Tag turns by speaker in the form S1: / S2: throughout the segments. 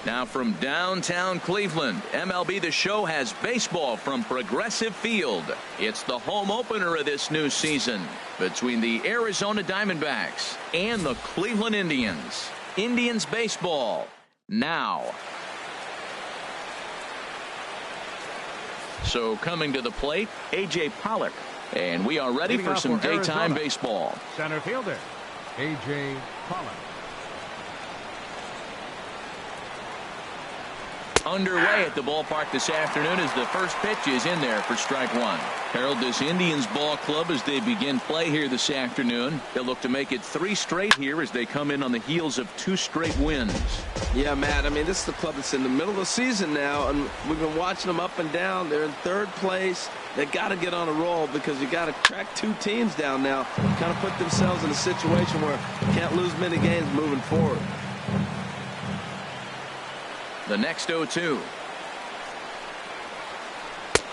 S1: Now from downtown Cleveland, MLB The Show has baseball from Progressive Field. It's the home opener of this new season between the Arizona Diamondbacks and the Cleveland Indians. Indians baseball now. So coming to the plate, A.J. Pollock. And we are ready for some daytime baseball.
S2: Center fielder, A.J. Pollock.
S1: Underway at the ballpark this afternoon as the first pitch is in there for strike one. Harold, this Indians ball club, as they begin play here this afternoon, they'll look to make it 3 straight here as they come in on the heels of 2 straight wins.
S3: Yeah, Matt, I mean, this is the club that's in the middle of the season now, and we've been watching them up and down. They're in 3rd place. They got to get on a roll because you got to track 2 teams down now, kind of put themselves in a situation where you can't lose many games moving forward.
S1: The next 0-2.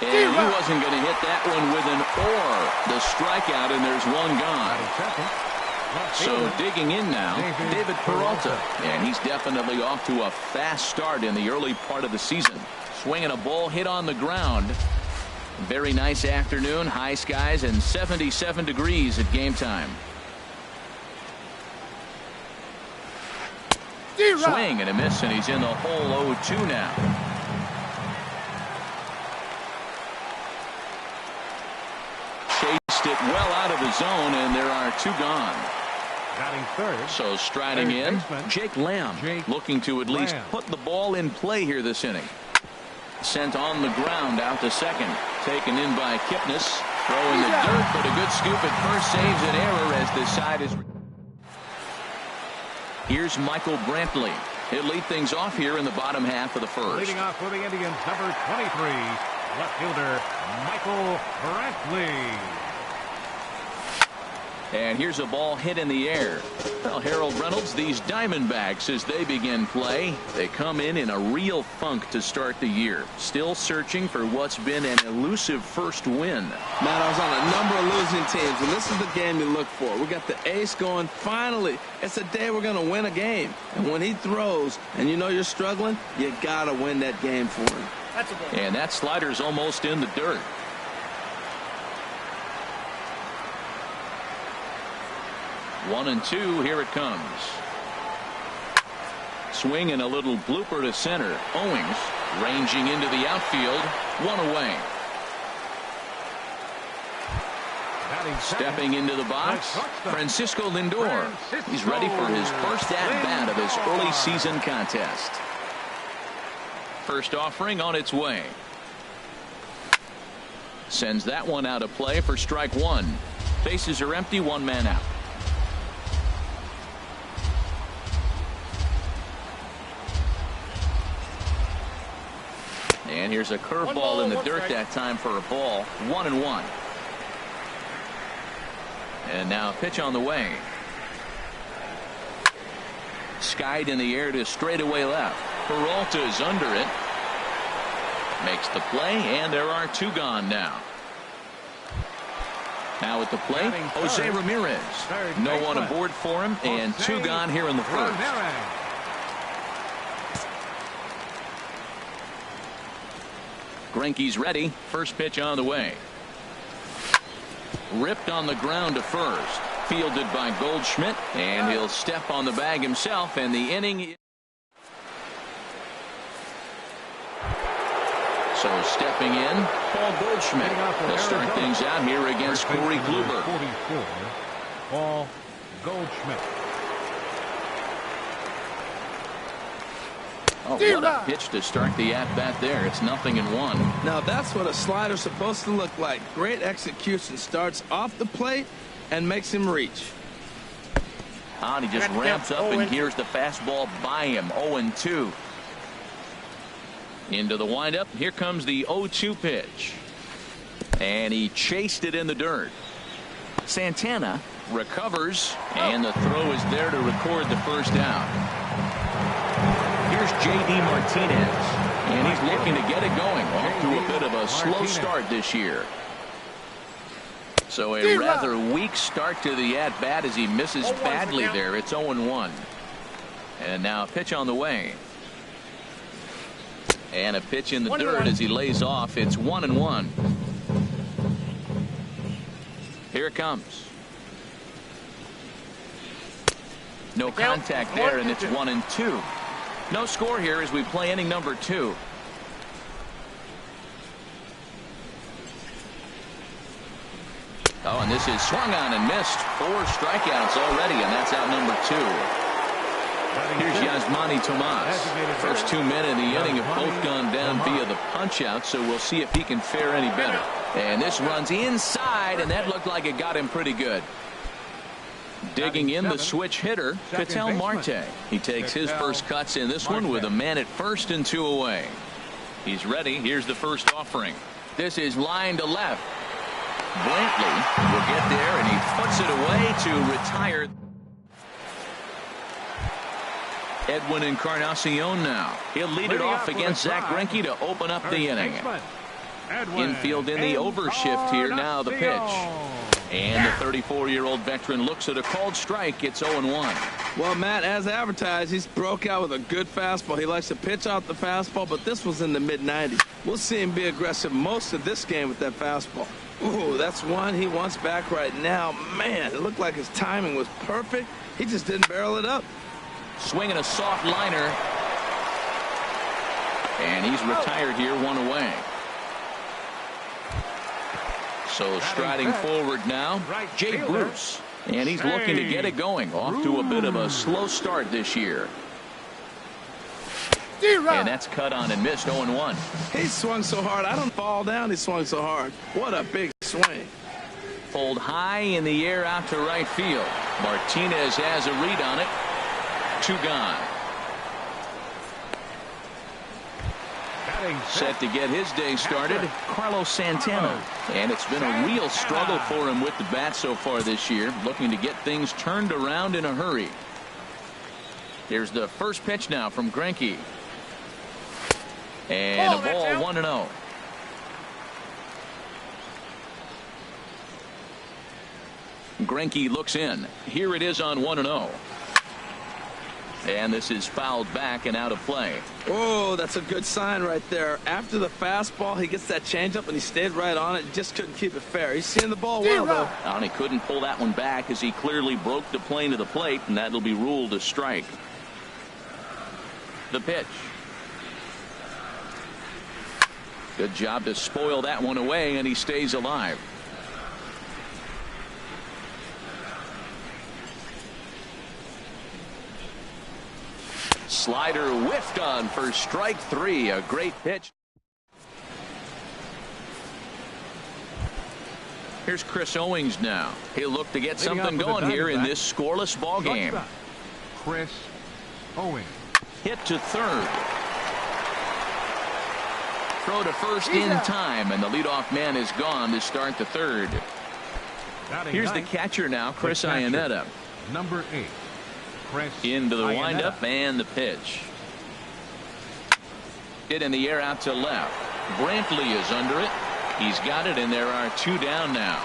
S1: And he wasn't going to hit that one with an the strikeout, and there's one gone. So digging in now, David Peralta. And he's definitely off to a fast start in the early part of the season. Swinging a ball hit on the ground. Very nice afternoon, high skies, and 77 degrees at game time. Swing and a miss, and he's in the hole 0-2 now. Chased it well out of the zone, and there are 2 gone.
S2: Batting third.
S1: So striding in, Jake Lamb, looking to at least put the ball in play here this inning. Sent on the ground out to second. Taken in by Kipnis. Throwing the dirt, but a good scoop at first saves an error as this side is. Here's Michael Brantley. He'll lead things off here in the bottom half of the first.
S2: Leading off for the Indians, number 23, left fielder Michael Brantley.
S1: And here's a ball hit in the air. Well, Harold Reynolds, these Diamondbacks, as they begin play, they come in a real funk to start the year. Still searching for what's been an elusive first win.
S3: Matt, I was on a number of losing teams, and this is the game you look for. We got the ace going. Finally, it's a day we're going to win a game. And when he throws, and you know you're struggling, you got to win that game for him.
S1: And that slider's almost in the dirt. One and two, here it comes. Swing and a little blooper to center. Owings ranging into the outfield. One away. Stepping into the box, Francisco Lindor. He's ready for his first at-bat of his early season contest. First offering on its way. Sends that one out of play for strike one. Bases are empty, 1 man out. And here's a curveball in the dirt that time for a ball. 1-1. And now a pitch on the way. Skied in the air to straightaway left. Peralta's under it. Makes the play, and there are 2 gone now. Now at the plate, Jose Ramirez. No one aboard for him, and 2 gone here in the first. Greinke's ready. First pitch on the way. Ripped on the ground to first. Fielded by Goldschmidt, and he'll step on the bag himself, and the inning. So stepping in, Paul Goldschmidt. He'll start things out here against Corey Kluber.
S2: 44, Paul Goldschmidt.
S1: Oh, what a pitch to start the at-bat there. It's 0-1.
S3: Now that's what a slider's supposed to look like. Great execution. Starts off the plate and makes him reach.
S1: And he just ramps up and gears the fastball by him. 0-2. Into the windup. Here comes the 0-2 pitch. And he chased it in the dirt. Santana recovers, and the throw is there to record the first out. Here's J.D. Martinez, and he's looking to get it going. Off to a bit of a slow start this year. So a rather weak start to the at-bat as he misses badly there. It's 0-1. And now a pitch on the way. And a pitch in the dirt as he lays off. It's 1-1. Here it comes. No contact there, and it's 1-2. No score here as we play inning number 2. Oh, and this is swung on and missed. 4 strikeouts already, and that's out number 2. Here's Yasmani Tomas. First 2 men in the inning have both gone down via the punch-out, so we'll see if he can fare any better. And this runs inside, and that looked like it got him pretty good. Digging in the switch hitter, Ketel Marte. He takes his first cuts in this one with a man at first and 2 away. He's ready. Here's the first offering. This is line to left. Brantley will get there, and he puts it away to retire. Edwin Encarnacion now. He'll lead it off against Zach Greinke to open up the inning. Infield in the overshift here. Now the pitch. And the 34-year-old veteran looks at a called strike. It's 0-1.
S3: Well, Matt, as advertised, he's broke out with a good fastball. He likes to pitch out the fastball, but this was in the mid-90s. We'll see him be aggressive most of this game with that fastball. Ooh, that's one he wants back right now. Man, it looked like his timing was perfect. He just didn't barrel it up.
S1: Swinging a soft liner. And he's retired here, 1 away. So striding forward now, Jay Bruce. And he's looking to get it going. Off to a bit of a slow start this year. And that's cut on and missed. 0-1.
S3: He swung so hard. I don't fall down. He swung so hard. What a big swing.
S1: Pulled high in the air out to right field. Martinez has a read on it. 2 gone. Set to get his day started, Carlos Santana. And it's been a real struggle for him with the bat so far this year. Looking to get things turned around in a hurry. Here's the first pitch now from Greinke. And a ball, 1-0. Greinke looks in. Here it is on 1-0. And this is fouled back and out of play.
S3: Oh, that's a good sign right there. After the fastball, he gets that changeup, and he stayed right on it. Just couldn't keep it fair. He's seeing the ball well, though.
S1: And he couldn't pull that one back as he clearly broke the plane to the plate, and that'll be ruled a strike. The pitch. Good job to spoil that one away, and he stays alive. Slider whiffed on for strike 3. A great pitch. Here's Chris Owings now. He'll look to get something going here in this scoreless ball game.
S2: Chris Owings.
S1: Hit to third. Throw to first in time, and the leadoff man is gone to start the third. Here's the catcher now, Chris Iannetta.
S2: Number 8.
S1: Into the windup and the pitch. Hit in the air out to left. Brantley is under it. He's got it, and there are 2 down now.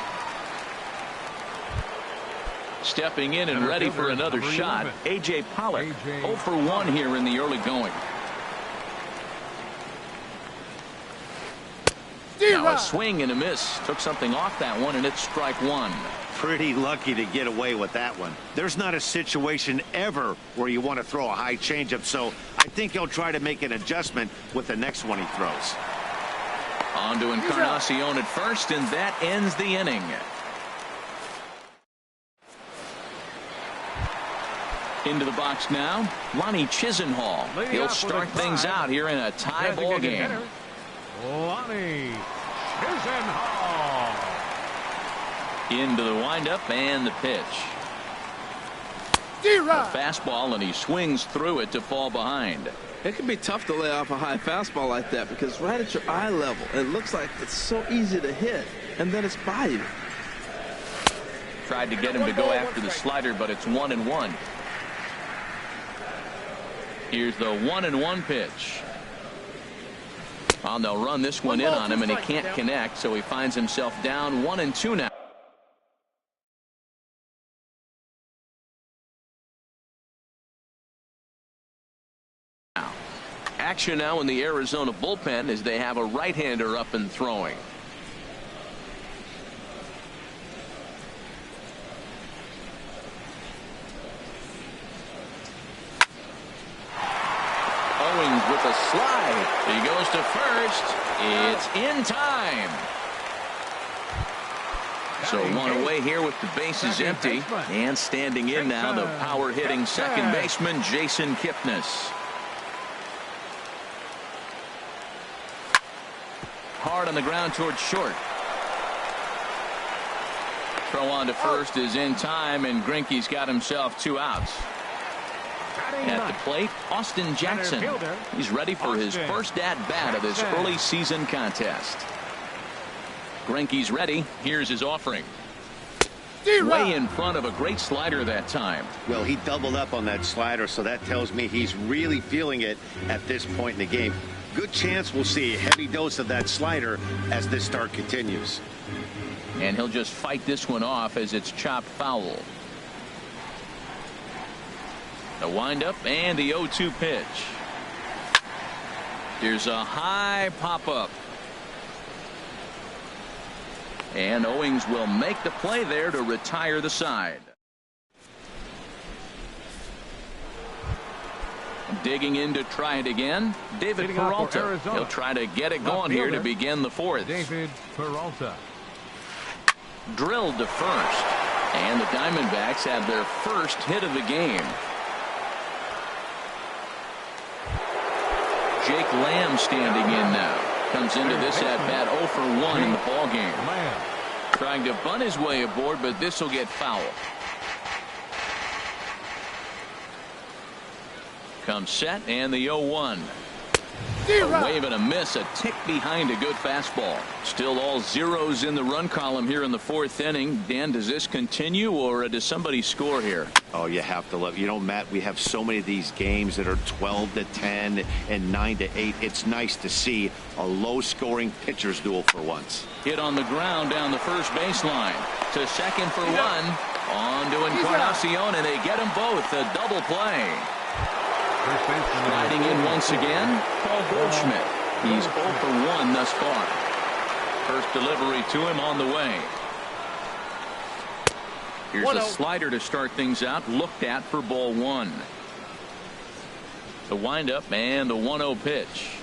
S1: Stepping in and ready for another shot, A.J. Pollock. 0 for 1 here in the early going. Now a swing and a miss. Took something off that one, and it's strike 1.
S4: Pretty lucky to get away with that one. There's not a situation ever where you want to throw a high changeup, so I think he'll try to make an adjustment with the next one he throws.
S1: On to Encarnacion at first, and that ends the inning. Into the box now, Lonnie Chisenhall. He'll start things out here in a tie ball game.
S2: Lonnie Chisenhall.
S1: Into the windup and the pitch. A fastball, and he swings through it to fall behind.
S3: It can be tough to lay off a high fastball like that because right at your eye level, it looks like it's so easy to hit, and then it's by you.
S1: Tried to get him to go after the slider, but it's 1-1. Here's the 1-1 pitch. They'll run this one in on him, and he can't connect, so he finds himself down 1-2 now. action now in the Arizona bullpen as they have a right-hander up and throwing. Owings with a slide. He goes to first. It's in time. So one away here with the bases empty. And standing in now, the power-hitting second baseman, Jason Kipnis. Hard on the ground towards short. Throw on to first is in time, and Greinke's got himself 2 outs. At the plate, Austin Jackson. He's ready for his first at-bat of this early season contest. Greinke's ready. Here's his offering. Way in front of a great slider that time.
S4: Well, he doubled up on that slider, so that tells me he's really feeling it at this point in the game. Good chance we'll see a heavy dose of that slider as this start continues.
S1: And he'll just fight this one off as it's chopped foul. The windup and the 0-2 pitch. Here's a high pop-up. And Owings will make the play there to retire the side. Digging in to try it again, David Peralta. He'll try to get it going here to begin the 4th.
S2: David Peralta.
S1: Drilled to first. And the Diamondbacks have their first hit of the game. Jake Lamb standing in now. Comes into this at-bat 0 for 1 in the ballgame. Trying to bunt his way aboard, but this will get foul. Comes set, and the 0-1. A wave and a miss, a tick behind a good fastball. Still all zeros in the run column here in the 4th inning. Dan, does this continue, or does somebody score here?
S4: Oh, you have to love. You know, Matt, we have so many of these games that are 12-10 and 9-8. It's nice to see a low-scoring pitcher's duel for once.
S1: Hit on the ground down the first baseline. To second for 1. On to Encarnacion, and they get them both. A double play. Riding in once again, Paul Goldschmidt. He's 0 for 1 thus far. First delivery to him on the way. Here's a slider to start things out. Looked at for ball 1. The windup and the 1-0 pitch.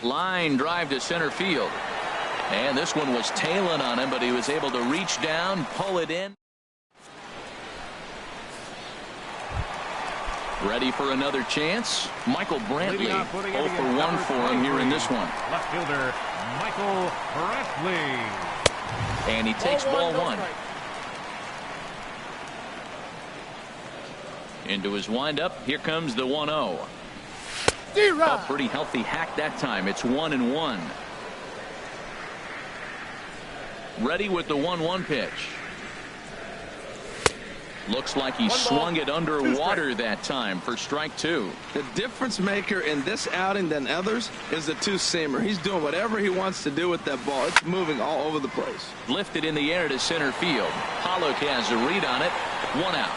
S1: Line drive to center field. And this one was tailing on him, but he was able to reach down, pull it in. Ready for another chance. Michael Brantley 0 for 1 for him here in this one.
S2: Left fielder Michael Brantley.
S1: And he takes ball 1. Into his windup. Here comes the 1-0. A pretty healthy hack that time. It's 1-1. Ready with the 1-1 pitch. Looks like he swung it underwater that time for strike 2.
S3: The difference maker in this outing than others is the 2-seamer. He's doing whatever he wants to do with that ball. It's moving all over the place.
S1: Lifted in the air to center field. Pollock has a read on it. 1 out.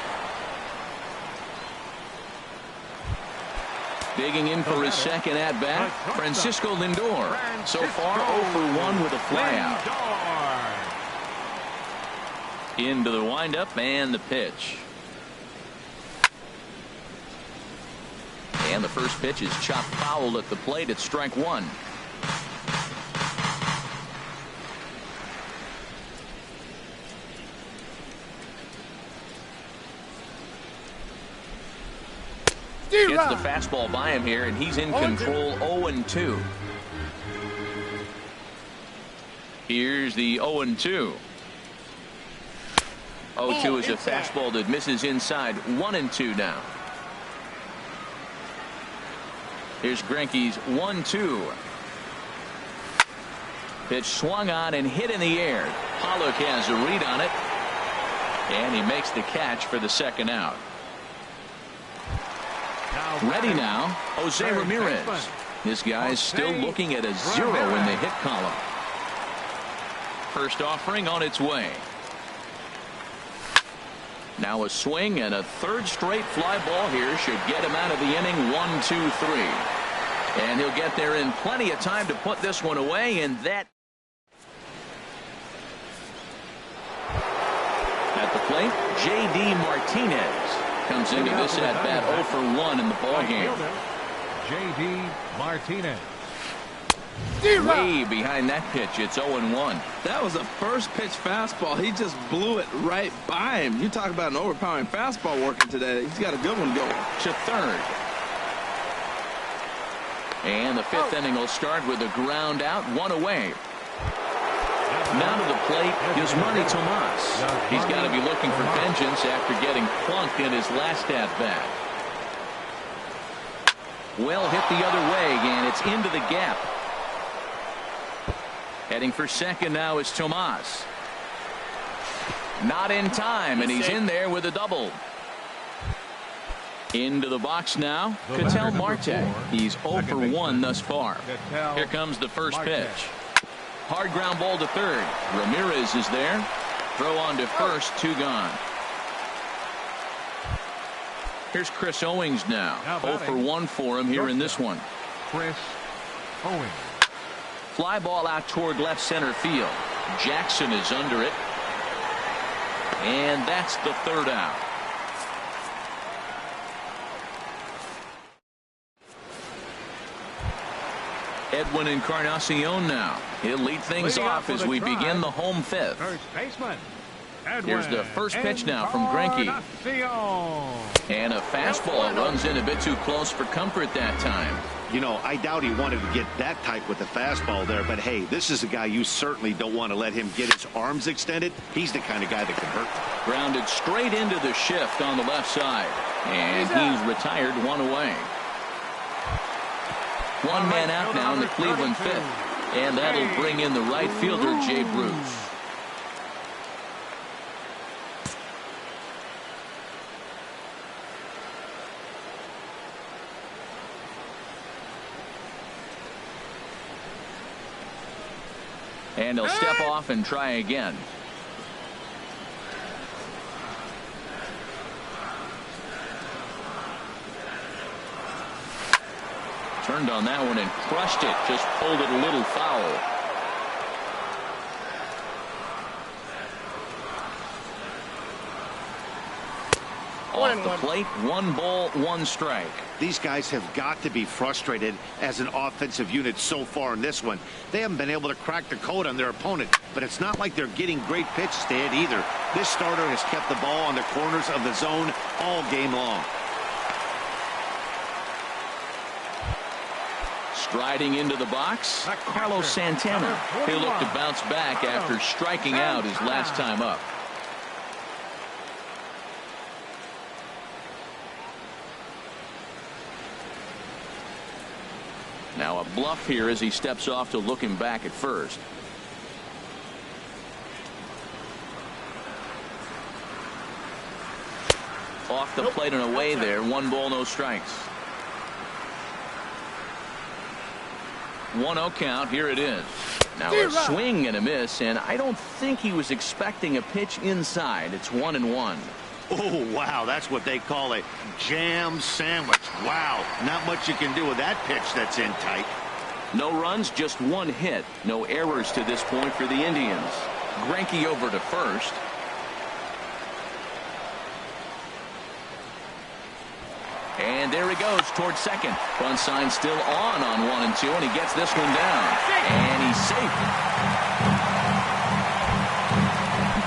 S1: Digging in for his second at-bat, Francisco Lindor. So far 0 for 1 with a flyout. Into the windup and the pitch. And the first pitch is chopped foul at the plate at strike 1. Gets the fastball by him here, and he's in control. 0-2. Here's the 0-2. 0-2 is a fastball that misses inside. 1-2 now. Here's Greinke's 1-2. Pitch swung on and hit in the air. Pollock has a read on it. And he makes the catch for the second out. Ready now, Jose Ramirez. This guy's still looking at a 0 in the hit column. First offering on its way. Now a swing and a third straight fly ball here should get him out of the inning. 1, 2, 3. And he'll get there in plenty of time to put this one away, and that at the plate, J.D. Martinez comes into this at bat 0 for 1 in the ball game.
S2: J.D. Martinez.
S1: Way behind that pitch. It's 0-1.
S3: That was a first pitch fastball. He just blew it right by him. You talk about an overpowering fastball working today. He's got a good one going.
S1: To third. And the fifth inning will start with a ground out, 1 away. Now to the plate, Yasmani Tomas. He's got to be looking for vengeance after getting plunked in his last at-bat. Well hit the other way, and it's into the gap. Heading for second now is Tomas. Not in time, and he's in there with a double. Into the box now, Ketel Marte. He's 0 for 1 thus far. Here comes the first pitch. Hard ground ball to third. Ramirez is there. Throw on to first, 2 gone. Here's Chris Owings now. 0 for 1 for him here in this one.
S2: Chris Owings.
S1: Fly ball out toward left center field. Jackson is under it. And that's the third out. Edwin Encarnacion now. He'll lead things off as we begin the home fifth.
S2: First baseman.
S1: Here's the first pitch now from Greinke. And a fastball runs in a bit too close for comfort that time.
S4: You know, I doubt he wanted to get that tight with the fastball there, but hey, this is a guy you certainly don't want to let him get his arms extended. He's the kind of guy that can hurt.
S1: Grounded straight into the shift on the left side. And he's retired, 1 away. 1 man out now in the Cleveland fifth. And that'll bring in the right fielder, Jay Bruce. And he'll step off and try again. Turned on that one and crushed it. Just pulled it a little foul. Off the plate, 1 ball, 1 strike.
S4: These guys have got to be frustrated as an offensive unit so far in this one. They haven't been able to crack the code on their opponent, but it's not like they're getting great pitches to hit either. This starter has kept the ball on the corners of the zone all game long.
S1: Striding into the box, Carlos Santana. He'll look to bounce back after striking out his last time up. Now a bluff here as he steps off to look him back at first. Off the plate and away there. 1 ball, no strikes. 1-0 count. Here it is. Now a swing and a miss, and I don't think he was expecting a pitch inside. It's 1-1.
S4: Oh, wow, that's what they call a jam sandwich. Wow, not much you can do with that pitch that's in tight.
S1: No runs, just 1 hit. No errors to this point for the Indians. Greinke over to first. And there he goes towards second. Run sign still on 1 and 2, and he gets this one down. And he's safe.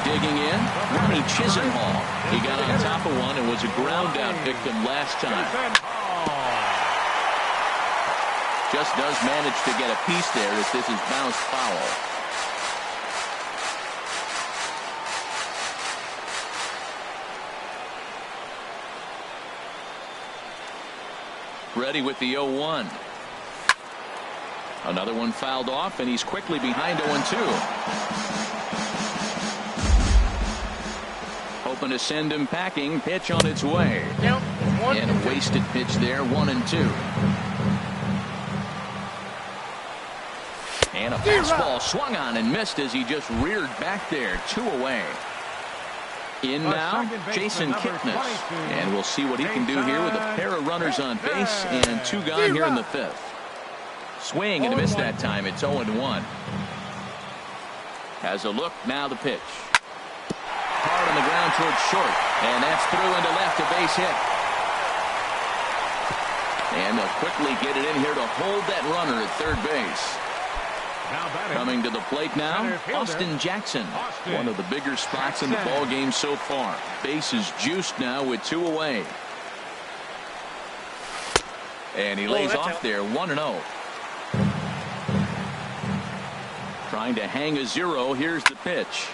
S1: Digging in, Ronnie Chisenhall. He got on top of one and was a ground out victim last time. Just does manage to get a piece there as this is bounced foul. Ready with the 0-1. Another one fouled off, and he's quickly behind 0-2. Hoping to send him packing. Pitch on its way. And a wasted pitch there. 1-2. And a fastball swung on and missed as he just reared back there. 2 away. In now, Jason Kipnis. And we'll see what he can do here with a pair of runners on base and 2 gone here in the 5th. Swing and a miss that time. It's 0-1. Has a look. Now the pitch. Hard on the ground towards short. And that's through into left, a base hit. And they'll quickly get it in here to hold that runner at third base. Coming to the plate now, Austin Jackson. One of the bigger spots in the ball game so far. Base is juiced now with 2 away. And he lays off there, 1-0. Trying to hang a 0. Here's the pitch.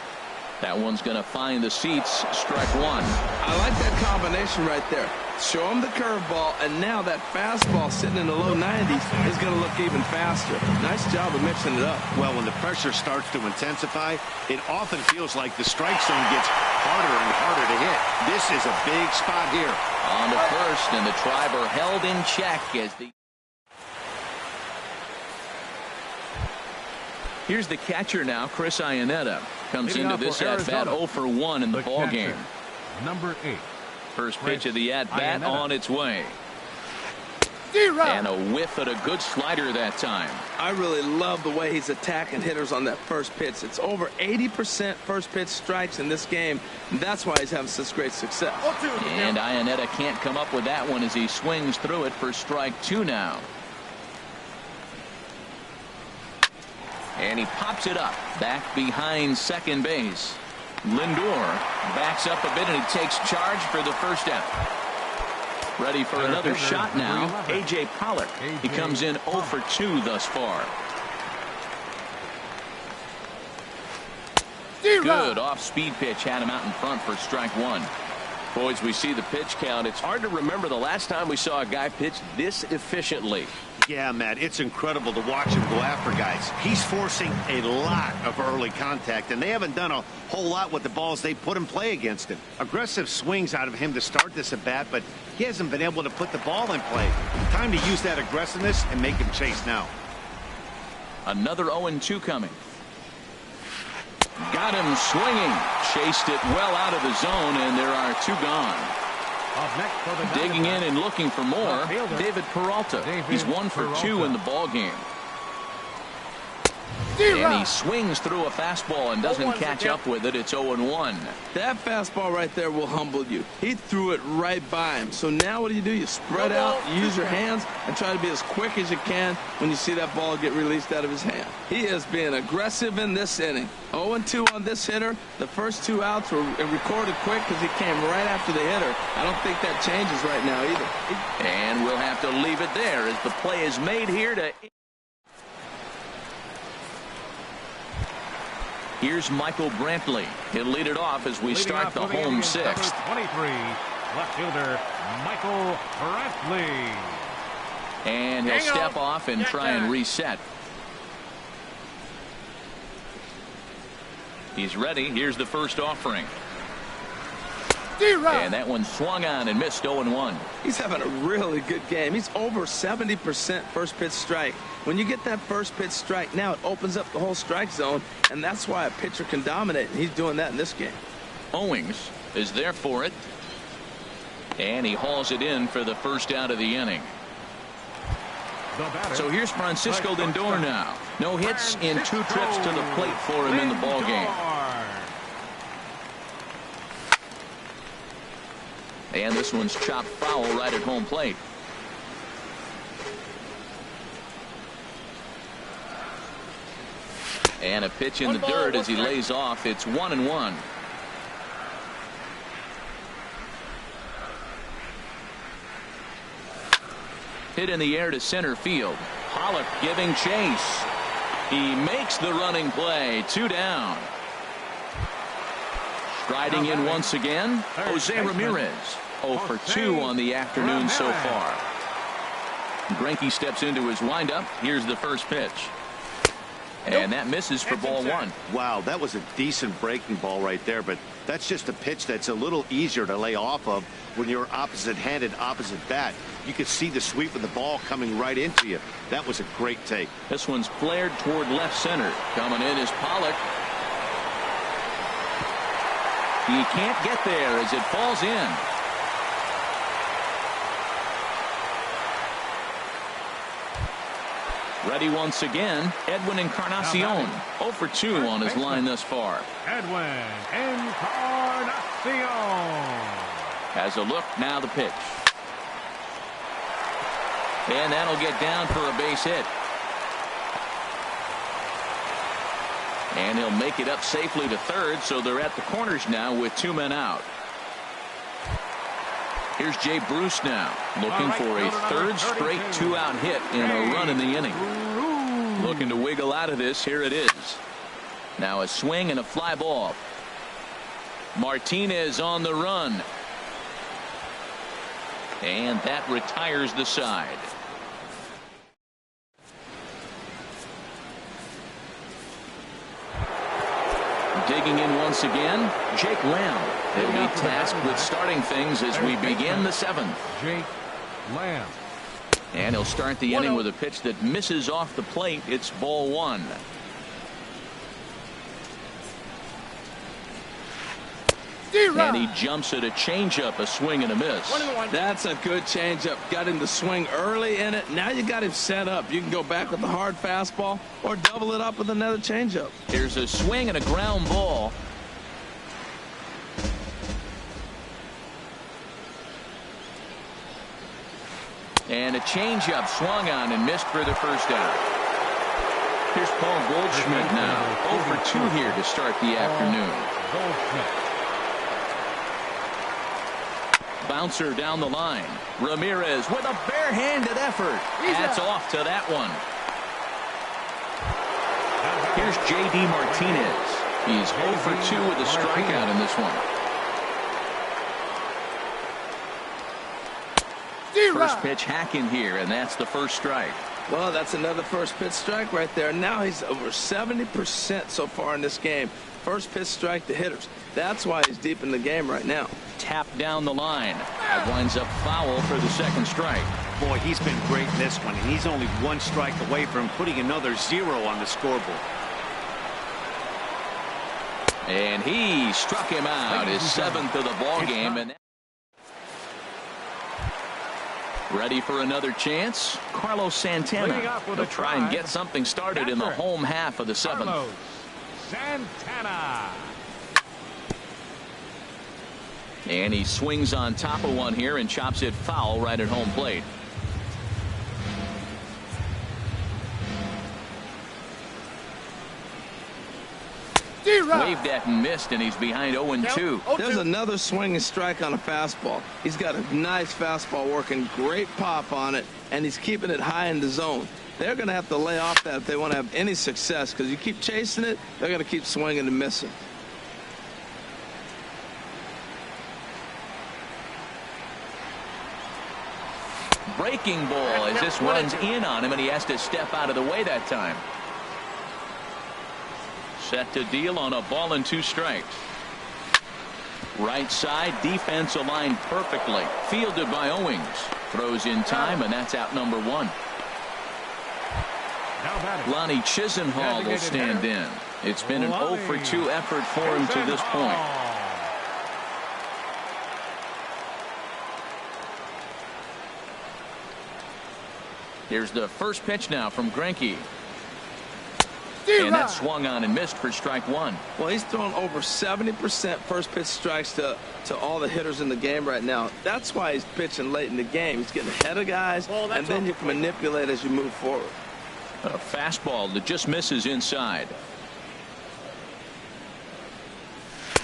S1: That one's going to find the seats. Strike 1.
S3: I like that combination right there. Show him the curveball, and now that fastball sitting in the low 90s is going to look even faster. Nice job of mixing it up.
S4: Well, when the pressure starts to intensify, it often feels like the strike zone gets harder and harder to hit. This is a big spot here.
S1: On to first, and the Triber held in check as the... Here's the catcher now, Chris Iannetta. Comes into this at-bat 0 for 1 in the ball game.
S2: Number 8.
S1: First pitch of the at-bat on its way. And a whiff at a good slider that time.
S3: I really love the way he's attacking hitters on that first pitch. It's over 80% first pitch strikes in this game. And that's why he's having such great success.
S1: And Iannetta can't come up with that one as he swings through it for strike 2 now. And he pops it up back behind second base. Lindor backs up a bit and he takes charge for the first out. Ready for another shot now. A.J. Pollock. He comes in 0 for 2 thus far. Good off-speed pitch had him out in front for strike 1. Boys, we see the pitch count. It's hard to remember the last time we saw a guy pitch this efficiently.
S4: Yeah, Matt, it's incredible to watch him go after guys. He's forcing a lot of early contact, and they haven't done a whole lot with the balls they put in play against him. Aggressive swings out of him to start this at bat, but he hasn't been able to put the ball in play. Time to use that aggressiveness and make him chase now.
S1: Another 0-2 coming. Got him swinging. Chased it well out of the zone, and there are 2 gone. Digging in and looking for more, David Peralta. He's 1 for 2 in the ball game. And he swings through a fastball and doesn't catch up with it. It's 0-1.
S3: That fastball right there will humble you. He threw it right by him. So now what do? You spread out, you use your hands, and try to be as quick as you can when you see that ball get released out of his hand. He is being aggressive in this inning. 0-2 on this hitter. The first 2 outs were recorded quick because he came right after the hitter. I don't think that changes right now either.
S1: And we'll have to leave it there as the play is made here to... Here's Michael Brantley. He'll lead it off as we start the home 6th.
S2: 23, left fielder Michael Brantley.
S1: And he'll step off and try and reset. He's ready. Here's the first offering. And that one swung on and missed 0-1.
S3: He's having a really good game. He's over 70% first pitch strike. When you get that first pitch strike, now it opens up the whole strike zone, and that's why a pitcher can dominate. And he's doing that in this game.
S1: Owings is there for it. And he hauls it in for the first out of the inning. So here's Francisco Lindor now. No hits in 2 trips to the plate for him in the ball game. And this one's chopped foul right at home plate. And a pitch in the dirt as he lays off. It's 1-1. Hit in the air to center field. Pollock giving chase. He makes the running play. 2 down. Striding in once again, Jose Ramirez. 0 for 2 on the afternoon so far. Greinke steps into his windup. Here's the first pitch. And that misses for ball 1.
S4: Wow, that was a decent breaking ball right there, but that's just a pitch that's a little easier to lay off of when you're opposite-handed, opposite bat. You could see the sweep of the ball coming right into you. That was a great take.
S1: This one's flared toward left center. Coming in is Pollock. He can't get there as it falls in. Ready once again, Edwin Encarnacion. 0 for 2 on his line thus far.
S2: Edwin Encarnacion
S1: has a look, now the pitch. And that'll get down for a base hit. And he'll make it up safely to third, so they're at the corners now with 2 men out. Here's Jay Bruce now, looking for a third straight 2-out hit and a run in the inning. Looking to wiggle out of this. Here it is. Now a swing and a fly ball. Martinez on the run. And that retires the side. Digging in once again, Jake Lamb. He'll be tasked with starting things as we begin the 7th.
S2: Jake Lamb.
S1: And he'll start the inning with a pitch that misses off the plate. It's ball 1. And he jumps at a changeup, a swing and a miss.
S3: That's a good changeup. Got him to swing early in it. Now you got him set up. You can go back with the hard fastball or double it up with another changeup.
S1: Here's a swing and a ground ball. And a changeup swung on and missed for the first out. Here's Paul Goldschmidt now. 0 for 2 here to start the afternoon. Bouncer down the line. Ramirez with a barehanded effort. That's off to that one. Here's J.D. Martinez. He's 0 for 2 with a strikeout in this one. First pitch hacking here, and that's the first strike.
S3: Well, that's another first pitch strike right there. Now he's over 70% so far in this game. First pitch strike to hitters. That's why he's deep in the game right now.
S1: Tap down the line. That winds up foul for the second strike.
S4: Boy, he's been great in this one, and he's only 1 strike away from putting another 0 on the scoreboard.
S1: And he struck him out, his 7th of the ball game. And ready for another chance? Carlos Santana. He'll try and get something started in the home half of the 7th.
S2: Carlos Santana.
S1: And he swings on top of one here and chops it foul right at home plate. Waved at and missed, and he's behind 0-2.
S3: There's another swinging strike on a fastball. He's got a nice fastball working, great pop on it, and he's keeping it high in the zone. They're going to have to lay off that if they want to have any success, because you keep chasing it, they're going to keep swinging and missing.
S1: Breaking ball as this runs in on him, and he has to step out of the way that time. Set to deal on a ball and 2 strikes. Right side, defense aligned perfectly. Fielded by Owings. Throws in time, and that's out number 1. Lonnie Chisenhall will stand in. It's been an 0 for 2 effort for him to this point. Here's the first pitch now from Greinke. And that swung on and missed for strike 1.
S3: Well, he's thrown over 70% first pitch strikes to all the hitters in the game right now. That's why he's pitching late in the game. He's getting ahead of guys, and then you can manipulate as you move forward.
S1: A fastball that just misses inside.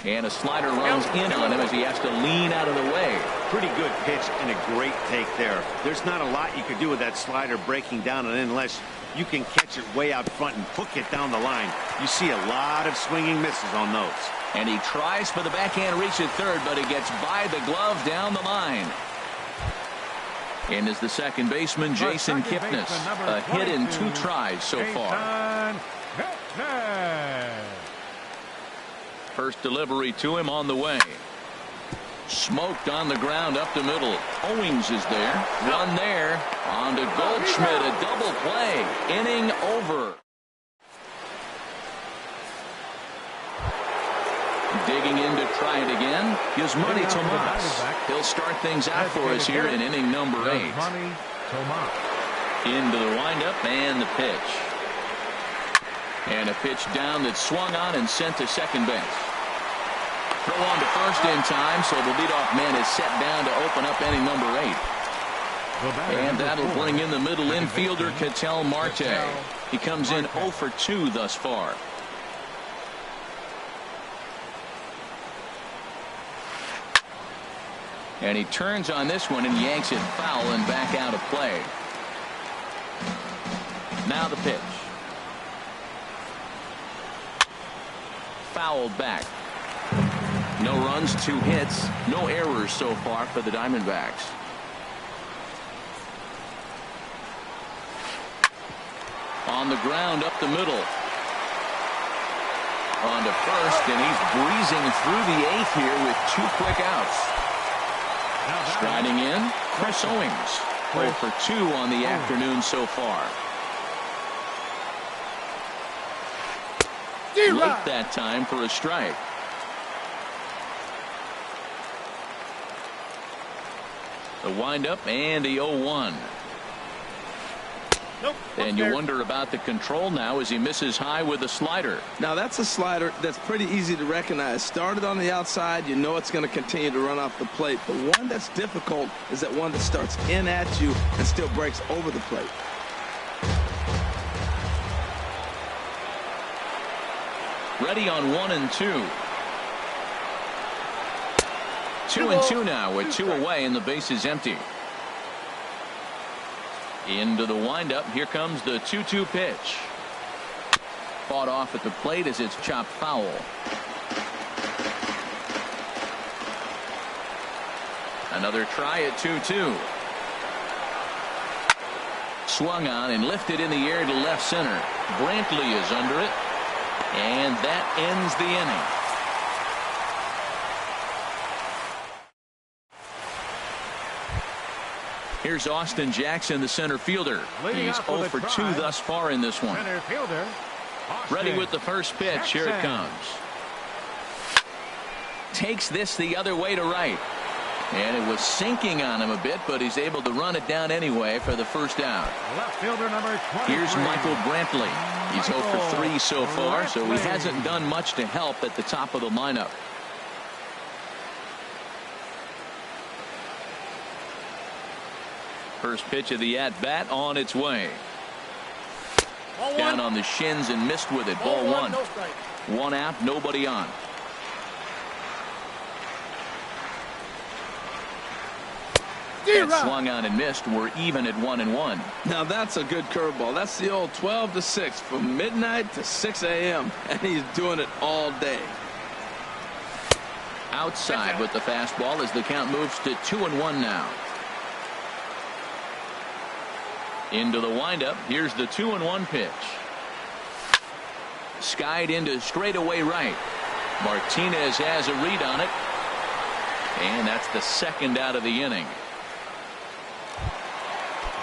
S1: And a slider runs in on him as he has to lean out of the way.
S4: Pretty good pitch and a great take there. There's not a lot you could do with that slider breaking down, and unless you can catch it way out front and hook it down the line. You see a lot of swinging misses on those.
S1: And he tries for the backhand reach at third, but he gets by the glove down the line. And is the second baseman, Jason Kipnis. A hit in 2 tries so far. First delivery to him on the way. Smoked on the ground up the middle. Owings is there. One there. On to Goldschmidt. A double play. Inning over. Digging in to try it again. Yasmani Tomas. He'll start things out for us here in inning number 8. Into the windup and the pitch. And a pitch down that's swung on and sent to second base. Throw on to first in time, so the leadoff man is set down to open up inning number 8. And that'll bring in the middle infielder, Ketel Marte. He comes in 0 for 2 thus far. And he turns on this one and yanks it foul and back out of play. Now the pitch. Fouled back. No runs, 2 hits, no errors so far for the Diamondbacks. On the ground up the middle. On to first, and he's breezing through the 8th here with 2 quick outs. Striding in, Chris Owings. 0 for 2 on the afternoon so far. Late that time for a strike. The windup and the 0-1. And you wonder about the control now as he misses high with a slider.
S3: Now that's a slider that's pretty easy to recognize. Started on the outside, you know it's going to continue to run off the plate. The one that's difficult is that one that starts in at you and still breaks over the plate.
S1: Ready on 1 and 2. 2 and 2 now with 2 away and the base is empty. Into the windup. Here comes the 2-2 pitch. Fought off at the plate as it's chopped foul. Another try at 2-2. Swung on and lifted in the air to left center. Brantley is under it. And that ends the inning. Here's Austin Jackson, the center fielder. He's 0 for 2 thus far in this one. Ready with the first pitch. Here it comes. Takes this the other way to right. And it was sinking on him a bit, but he's able to run it down anyway for the first out.
S2: Left fielder number 23.
S1: Here's Michael Brantley. He's 0 for 3 so far, so he hasn't done much to help at the top of the lineup. First pitch of the at-bat on its way. Down on the shins and missed with it. Ball 1. 1 out, nobody on. That swung on and missed. We're even at 1 and 1.
S3: Now that's a good curveball. That's the old 12 to 6 from midnight to 6 a.m. and he's doing it all day.
S1: Outside with the fastball as the count moves to 2 and 1 now. Into the windup. Here's the 2 and 1 pitch. Skied into straightaway right. Martinez has a read on it. And that's the second out of the inning.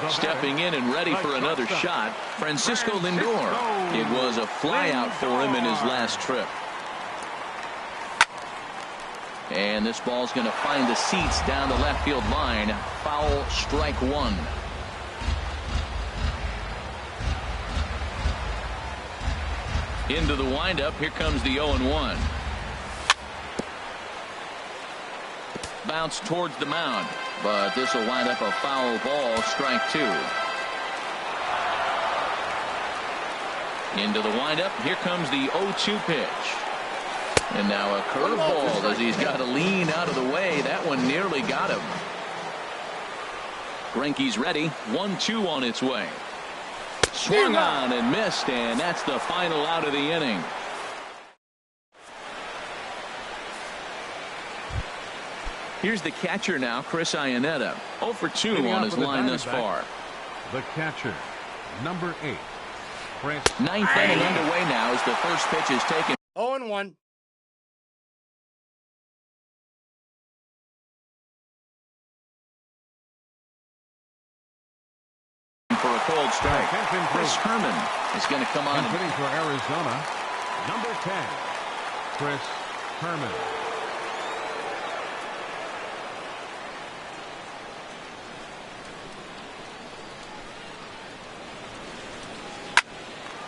S1: Stepping in and ready for another shot, Francisco Lindor. It was a fly out for him in his last trip. And this ball's going to find the seats down the left field line. Foul, strike 1. Into the windup. Here comes the 0-1. Bounce towards the mound, but this will wind up a foul ball. Strike 2. Into the windup. Here comes the 0-2 pitch. And now a curveball as he's got to lean out of the way. That one nearly got him. Greinke's ready. 1-2 on its way. Swung on and missed, and that's the final out of the inning. Here's the catcher now, Chris Iannetta. 0 for 2 on his line thus far.
S2: The catcher, number 8. Chris.
S1: 9th inning underway now as the first pitch is taken.
S5: 0-1.
S1: For a cold strike. Chris Herman is going to come on.
S2: Hitting for Arizona, number 10, Chris Herman.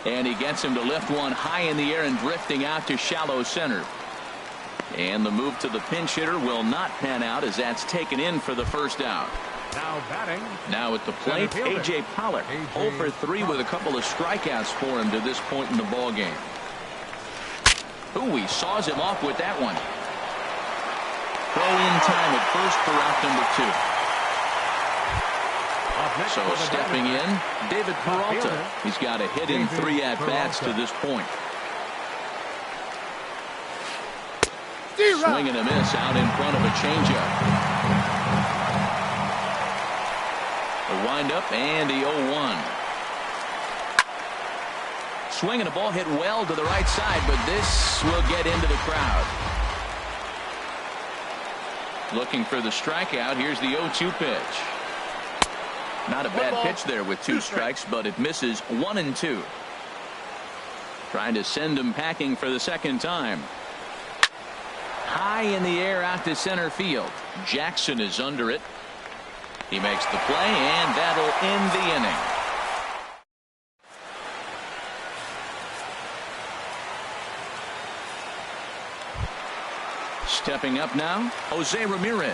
S1: And he gets him to lift one high in the air and drifting out to shallow center. And the move to the pinch hitter will not pan out as that's taken in for the first out.
S2: Now batting.
S1: Now at the plate, A.J. Pollock. 0 for 3 with a couple of strikeouts for him to this point in the ball game. Ooh, he saws him off with that one. Throw in time at first for out number 2. So stepping in, David Peralta. He's got a hit in 3 at-bats to this point. Swing and a miss out in front of a changeup. A windup and the 0-1. Swing and a ball hit well to the right side, but this will get into the crowd. Looking for the strikeout. Here's the 0-2 pitch. Not a bad pitch there with 2 strikes, but it misses 1-2. Trying to send him packing for the second time. High in the air out to center field. Jackson is under it. He makes the play, and that'll end the inning. Stepping up now, Jose Ramirez.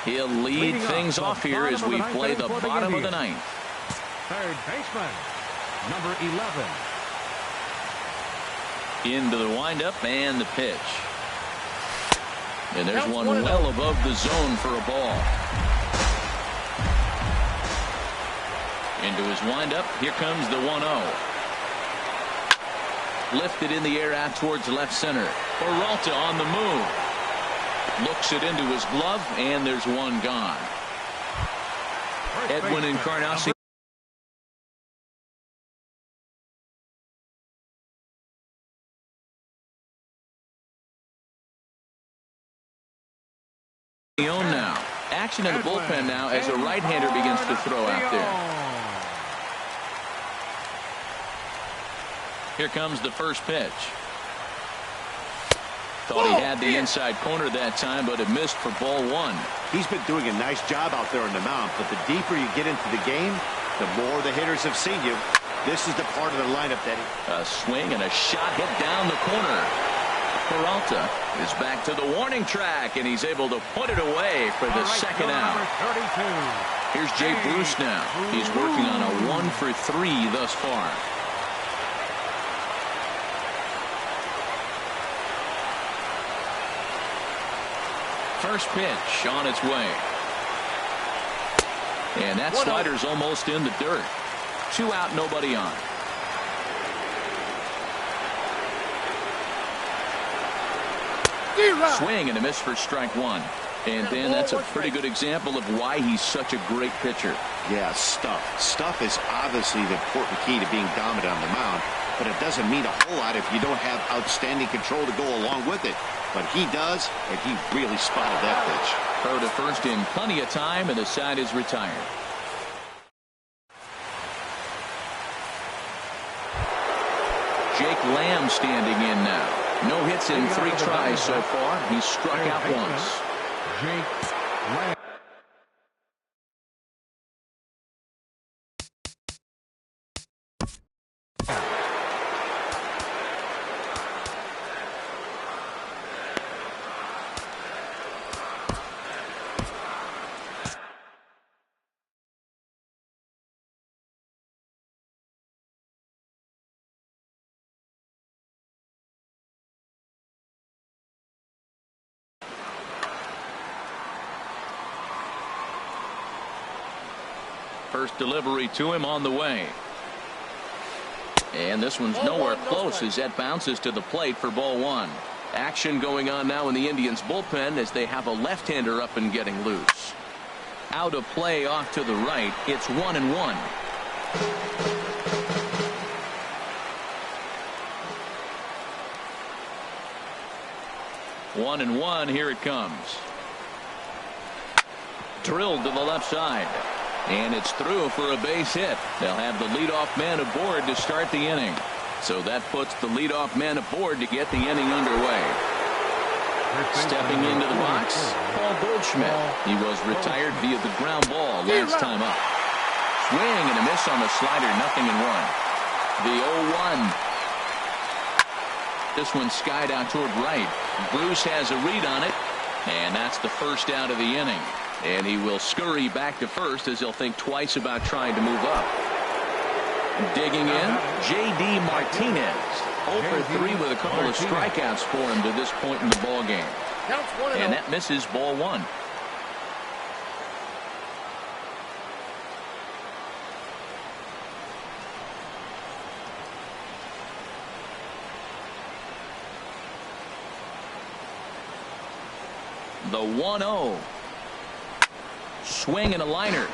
S1: He'll lead things off here as we play the bottom of the 9th.
S2: Third baseman, number 11.
S1: Into the windup and the pitch. And there's one well above the zone for a ball. Into his windup. Here comes the 1-0. Lifted in the air out towards left center. Peralta on the move. Looks it into his glove, and there's one gone. Edwin Encarnacion now. Action in the bullpen now as a right-hander begins to throw out there. Here comes the first pitch. Thought he had the inside corner that time, but it missed for ball 1.
S4: He's been doing a nice job out there on the mound, but the deeper you get into the game, the more the hitters have seen you. This is the part of the lineup that
S1: a swing and a shot hit down the corner. Peralta is back to the warning track, and he's able to put it away for the second out. Here's Jay Bruce now. He's working on a 1 for 3 thus far. First pitch on its way. And that slider's almost in the dirt. 2 out, nobody on. Swing and a miss for strike 1. And then that's a pretty good example of why he's such a great pitcher.
S4: Yeah, stuff. Stuff is obviously the important key to being dominant on the mound, but it doesn't mean a whole lot if you don't have outstanding control to go along with it. But he does, and he really spotted that pitch.
S1: Throw to first in plenty of time, and the side is retired. Jake Lamb standing in now. No hits in 3 tries so far. He's struck out once.
S2: Jake Lamb.
S1: First delivery to him on the way. And this one's nowhere close as that bounces to the plate for ball 1. Action going on now in the Indians bullpen as they have a left-hander up and getting loose. Out of play off to the right. It's 1-1. 1-1. Here it comes. Drilled to the left side. And it's through for a base hit. They'll have the leadoff man aboard to start the inning. So that puts the leadoff man aboard to get the inning underway. Stepping into the box, Paul Goldschmidt. He was retired via the ground ball last time up. Swing and a miss on the slider, 0-1. The 0-1. This one skied out toward right. Bruce has a read on it, and that's the first out of the inning. And he will scurry back to first as he'll think twice about trying to move up. Digging in, J.D. Martinez. 0 for 3 with a couple of strikeouts for him to this point in the ball game. And that misses ball 1. The 1-0. Swing and a liner,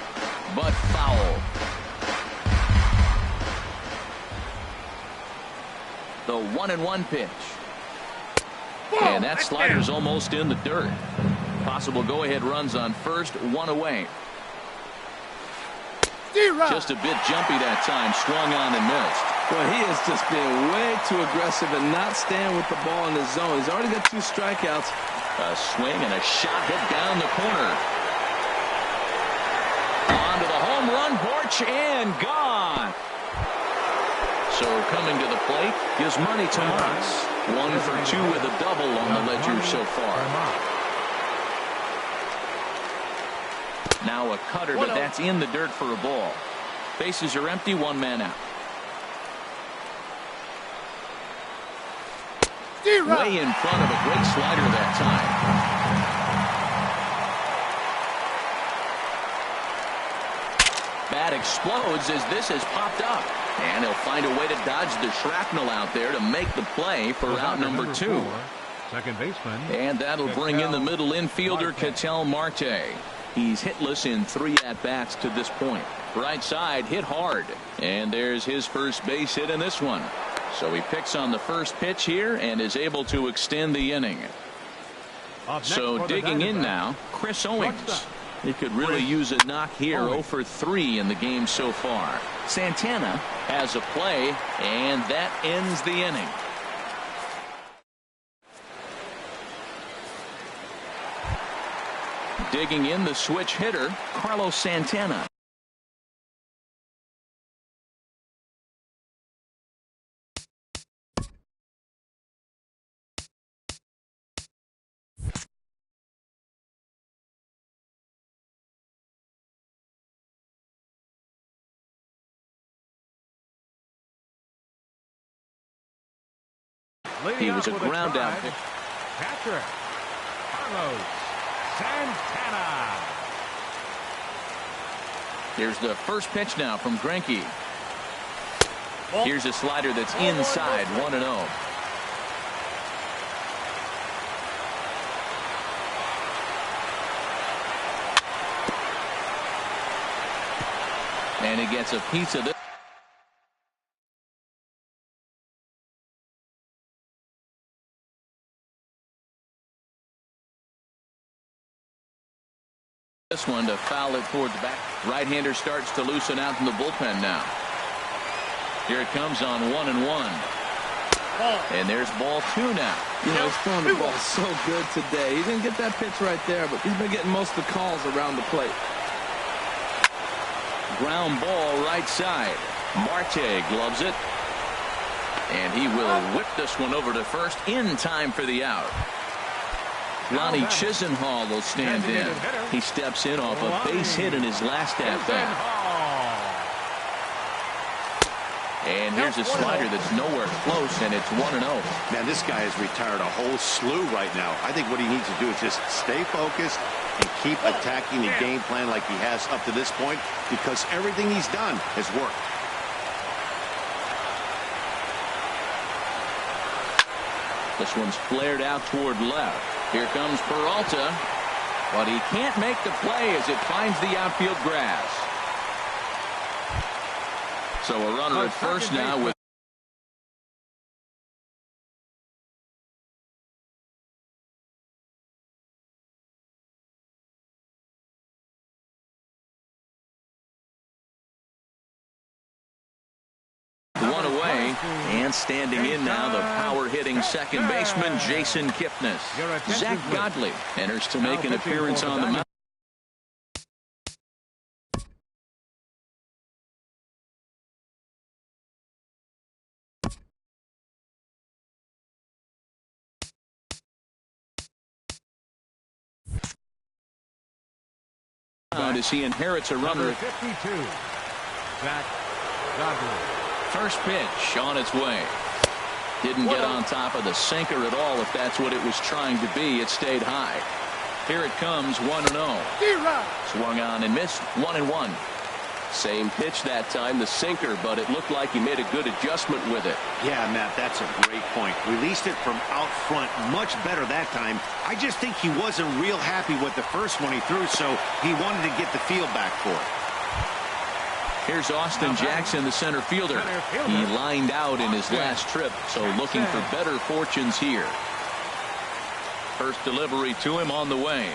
S1: but foul. The 1-1 pitch. And that slider's almost in the dirt. Possible go-ahead runs on first, 1 away. Just a bit jumpy that time, swung on and missed.
S3: Well, he is just being way too aggressive and not staying with the ball in his zone. He's already got 2 strikeouts.
S1: A swing and a shot hit down the corner. Onto the home run porch and gone. So coming to the plate is Manny Tomas. 1 for 2 with a double on the ledger so far. Now a cutter, but that's in the dirt for a ball. Bases are empty, 1 man out. Way in front of a great slider that time. Bat explodes as this has popped up. And he'll find a way to dodge the shrapnel out there to make the play for out number 2.
S2: Second baseman.
S1: And that'll bring in the middle infielder, Ketel Marte. He's hitless in 3 at-bats to this point. Right side hit hard. And there's his first base hit in this one. So he picks on the first pitch here and is able to extend the inning. So digging in now, Chris Owings. He could really use a knock here. 0 for 3 in the game so far. Santana has a play, and that ends the inning. Digging in, the switch hitter, Carlos Santana. He was a ground out pick.
S2: Catcher, Carlos Santana.
S1: Here's the first pitch now from Greinke. Here's a slider that's inside, 1-0. And he gets a piece of this. This one to foul it towards the back. Right-hander starts to loosen out in the bullpen now. Here it comes on 1-1. And there's ball 2 now.
S3: You know, he's throwing the ball so good today. He didn't get that pitch right there, but he's been getting most of the calls around the plate.
S1: Ground ball right side. Marte gloves it. And he will whip this one over to first in time for the out. Ronnie Chisenhall will stand in. He steps in off a base hit in his last at-bat. And here's a slider that's nowhere close, and it's 1-0.
S4: Man, this guy has retired a whole slew right now. I think what he needs to do is just stay focused and keep attacking the game plan like he has up to this point, because everything he's done has worked.
S1: This one's flared out toward left. Here comes Peralta, but he can't make the play as it finds the outfield grass. So a runner at first now with way. And standing in now, the power-hitting second baseman, Jason Kipnis. Zach Godley enters to make an appearance on the mound. As he inherits a runner.
S2: 52, Zach Godley.
S1: First pitch on its way. Didn't get on top of the sinker at all, if that's what it was trying to be. It stayed high. Here it comes, 1-0. Swung on and missed, 1-1. Same pitch that time, the sinker, but it looked like he made a good adjustment with it.
S4: Yeah, Matt, that's a great point. Released it from out front much better that time. I just think he wasn't real happy with the first one he threw, so he wanted to get the feel back for it.
S1: Here's Austin Jackson, the center fielder. He lined out in his last trip, so looking for better fortunes here. First delivery to him on the way.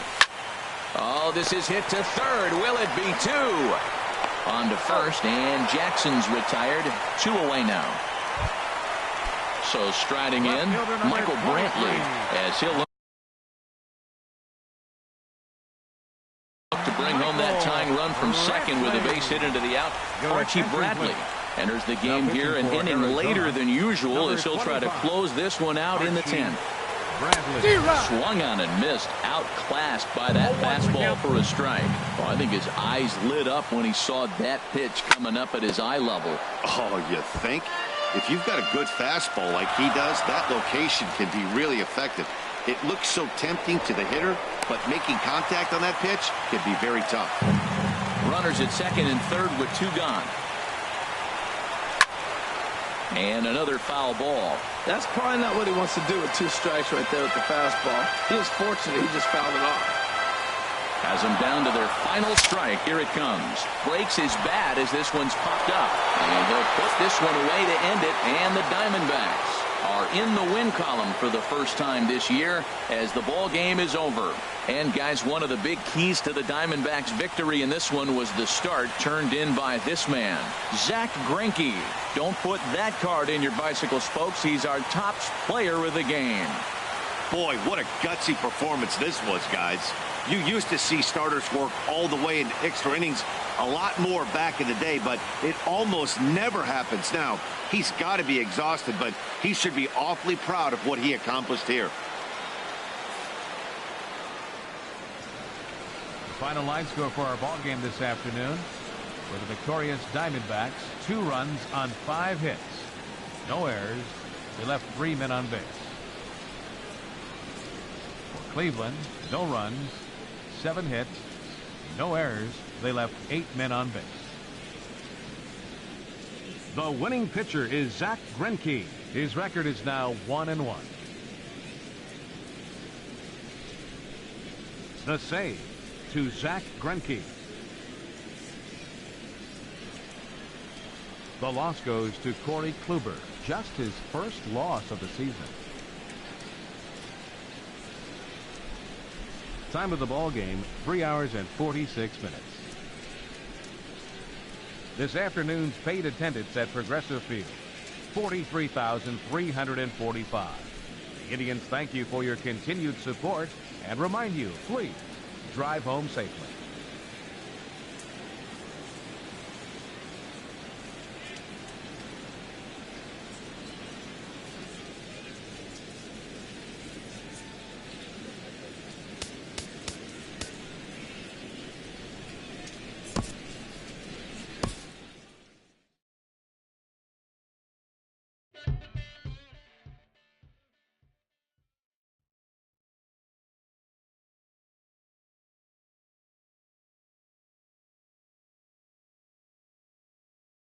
S1: Oh, this is hit to third. Will it be two? On to first, and Jackson's retired. 2 away now. So striding in, Michael Brantley, as he'll look to bring home that tying run from second with a base hit into the out. Archie Bradley enters the game here an inning later than usual as he'll try to close this one out in the 10th. Swung on and missed, outclassed by that fastball for a strike. Oh, I think his eyes lit up when he saw that pitch coming up at his eye level.
S4: Oh, you think? If you've got a good fastball like he does, that location can be really effective. It looks so tempting to the hitter, but making contact on that pitch can be very tough.
S1: Runners at second and third with 2 gone. And another foul ball.
S3: That's probably not what he wants to do with 2 strikes right there with the fastball. He was fortunate. He just fouled it off.
S1: Has them down to their final strike. Here it comes. Breaks his bat as this one's popped up. And he'll put this one away to end it. And the Diamondbacks are in the win column for the first time this year as the ball game is over. And guys, one of the big keys to the Diamondbacks victory in this one was the start turned in by this man, Zach Greinke. Don't put that card in your bicycle spokes. He's our top player of the game.
S4: Boy, what a gutsy performance this was, guys. You used to see starters work all the way into extra innings a lot more back in the day, but it almost never happens now. He's got to be exhausted, but he should be awfully proud of what he accomplished here.
S2: The final line score for our ball game this afternoon. For the victorious Diamondbacks, 2 runs on 5 hits. No errors. They left 3 men on base. For Cleveland, no runs, 7 hits, no errors. They left 8 men on base. The winning pitcher is Zach Greinke. His record is now 1-1. The save to Zach Greinke. The loss goes to Corey Kluber. Just his first loss of the season. Time of the ball game, 3 hours and 46 minutes. This afternoon's paid attendance at Progressive Field, 43,345. The Indians thank you for your continued support and remind you, please drive home safely.